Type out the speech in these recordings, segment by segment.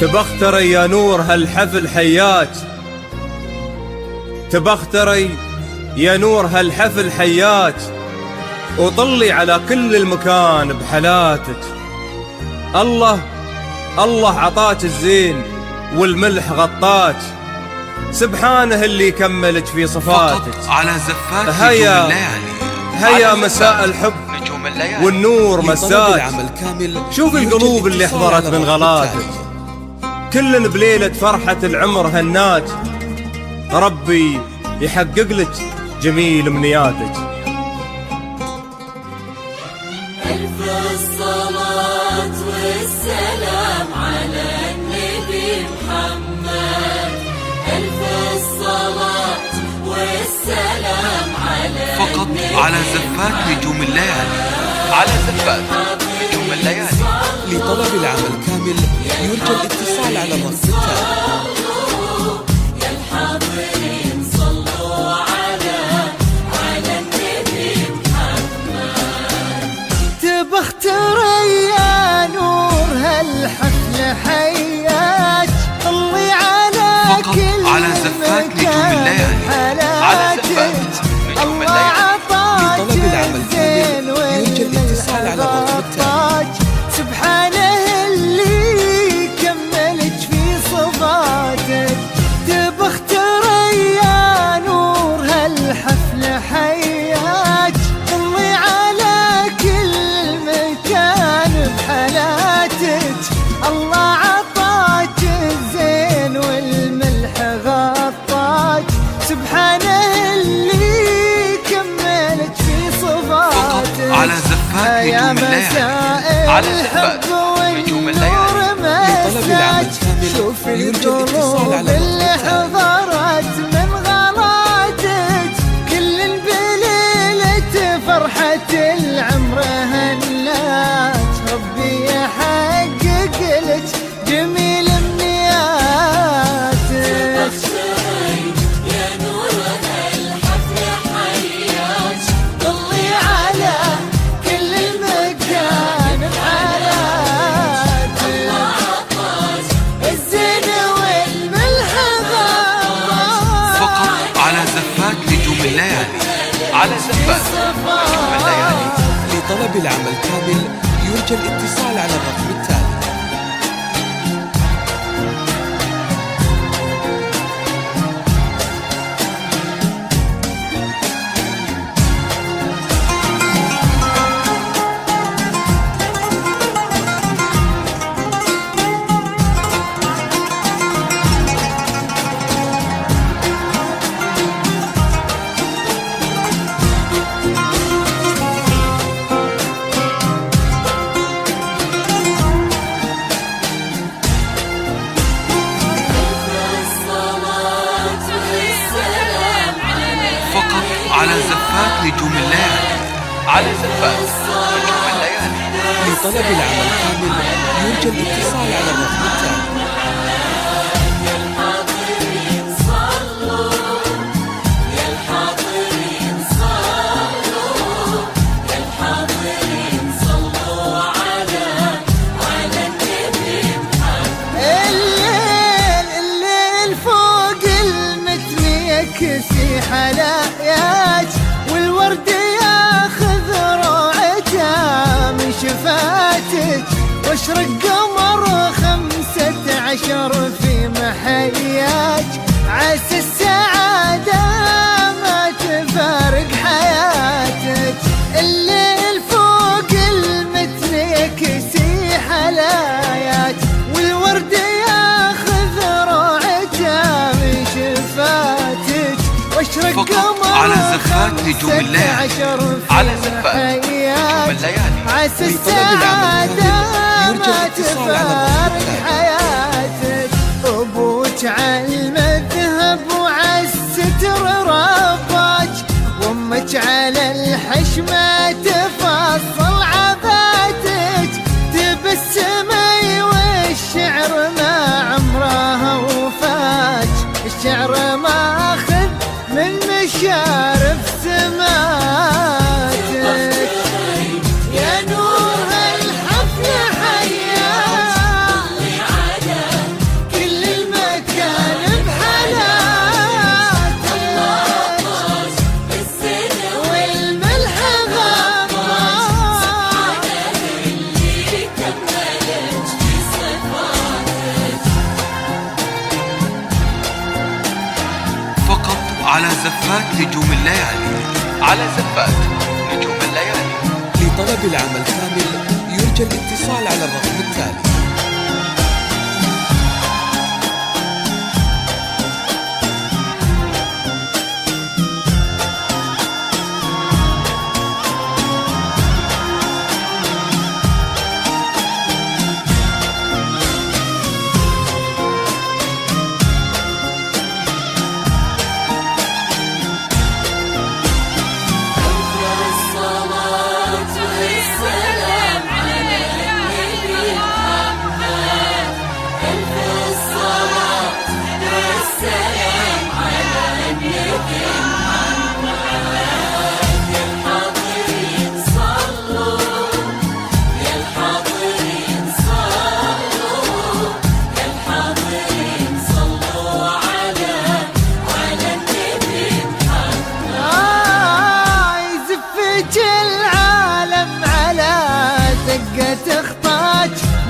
تبختري يا نور هالحفل حياك، تبختري يا نور هالحفل حياك، وطلي على كل المكان بحلاتك. الله عطاك الزين والملح غطاك، سبحانه اللي يكملك في صفاتك. فقط على زفات نجوم الليالي، هيا مساء الحب والنور مساك. شوف القلوب اللي حضرت من غلاتك، كلن بليلة فرحة العمر هناك. ربي يحقق لك جميل امنياتك. ألف الصلاة والسلام على النبي محمد، ألف الصلاة والسلام على فقط على زفات نجوم الليالي، على زفات نجوم الليالي. لطلب العمل كامل يرجى الاتصال على الرقم التالي. يا الحاضرين صلوا على النبي محمد. تبختري يا نور هالحفل حياك، طلي على كل على زفات نجوم الليالي، على زفات نجوم الليالي. لطلب العمل كامل يرجى الاتصال على الرقم التالي. سبحانه اللي كملك في صفاتك. تبختري يا نور هالحفل حياك، طلي على كل مكان بحالاتك. الله عطاك الزين والملح غطاك، سبحانه اللي كملك في صفاتك. على زفات نجوم الليالي، على زفات نجوم الليالي. لطلب العمل كامل يرجى الاتصال على اللي حضرت من غلاتك، كل بليلة فرحة العمر هنات. ربي يحقق لك جميل امنياتك. يا نور هالحفل حياك، طلي على كل المكان بحالاتك. عطاك الزين والملح غطاك، فقط على زفات نجوم الليالي، على زفات نجوم الليالي. لطلب العمل كامل يرجى الاتصال على الرقم التالي. فقط على زفات نجوم الليالي، على زفات نجوم الليالي. لطلب العمل كامل يرجى الاتصال على الرقم التالي. الليل فوق المتن يكسي حلاياك، والورد ياخذ روعته من شفاتك. واشرق قمر 15 في محياك، عسى السعادة ما تفارق حياتك. الليل فوق المتن يكسي حلاياك، والورد ياخذ روعته من شفاتك. واشرق فقط على زفات نجوم الليالي، على زفات نجوم الليالي. عسى السعادة ما تفارق حياتك. أبوك عالمذهب وعالستر رباك، وأمك على الحشمة تفصل عباتك. تبسمي والشعر ما عمره وفاك، الشعر ماخذ من مشارف سماتك. يا نور هالحفل حياك، زفات نجوم الليالي. على زفات نجوم الليالي. لطلب العمل كامل يرجى الاتصال على الرقم التالي.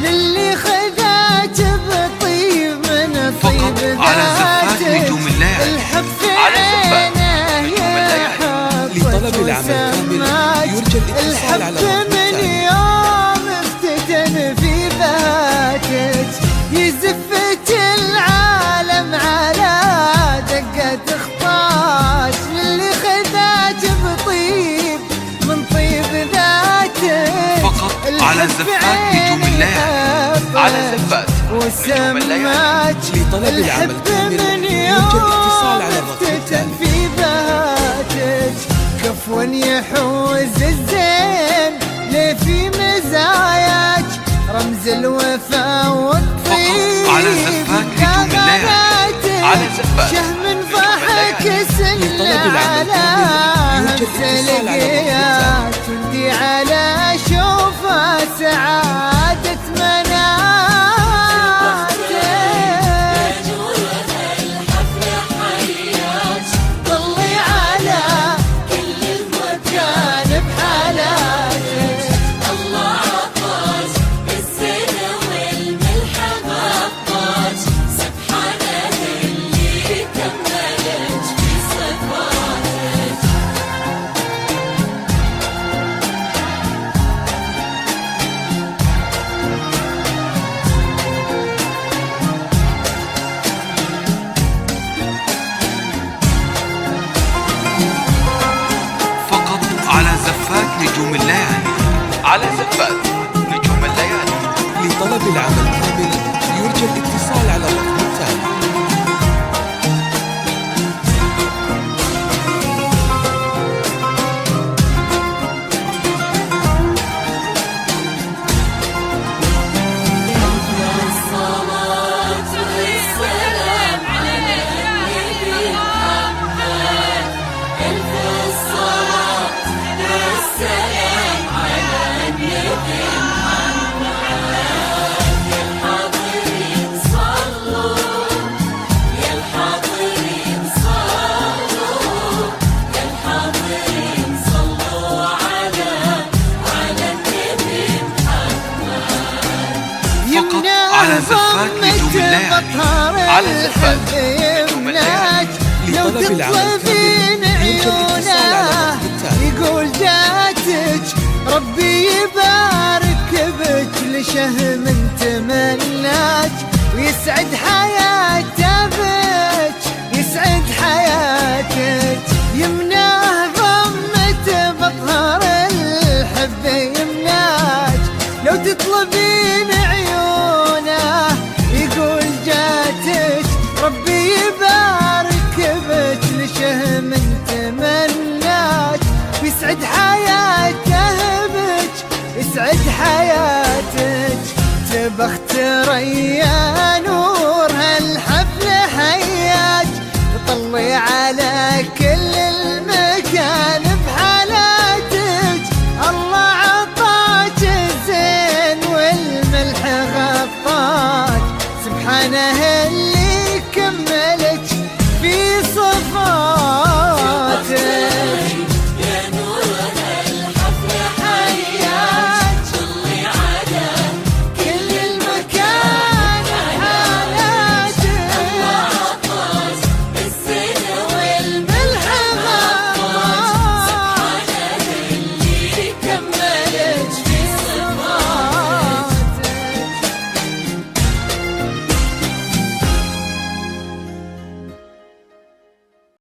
للي خذاك بطيب من فقط طيب على زفات نجوم الليالي. الحب على زفات نجوم الليالي. لطلب العمل كامل يرجى الاتصال على الرقم من التالي. يوم افتتن في ذاتك يزفت العالم على دقة خطاك للي خذاك بطيب من طيب ذاتك. فقط على زفات نجوم الليالي. على زفات نجوم الليالي. لطلب العمل كامل يرجى الاتصال على الرقم التالي. في ذاتك كفوا يحوز الزين ليه في مزاياك رمز الوفا والطيب. على زفات نجوم الليالي. على زفات شهم ضحك سل على سلقيات تندي على شوفه سعادة مناتك. طلي على كل المكان بحالاتك. الله عطاش بالزين والملح غطاش سبحانه اللي كملك في صفاتك. فقط على زفات نجوم الليالي. على زفات نجوم الليالي. لطلب العمل كامل يرجى الاتصال على الرقم التالي. الصلاة والسلام على النبي محمد. ألف الصلاة والسلام على النبي محمد. يا الحاضرين صلوا يا الحاضرين صلوا يا الحاضرين صلوا على النبي فقط على زفات نجوم الليالي. على زفات نجوم الليالي. لو لطلب العمل تطلبين كامل يرجى الاتصال على عيونه الرقم التالي. يقول جاتك ربي يبارك بك لشهم تمناك ويسعد حياته بك يسعد حياتك. يمناه ضمته بظهر الحب يمناك لو تطلبين عيونه يقول جاتك ربي يبارك بك لشهم تمناك ويسعد حياته بك يسعد حياتك. تبخت ريا نور هالحفل حياك طلي على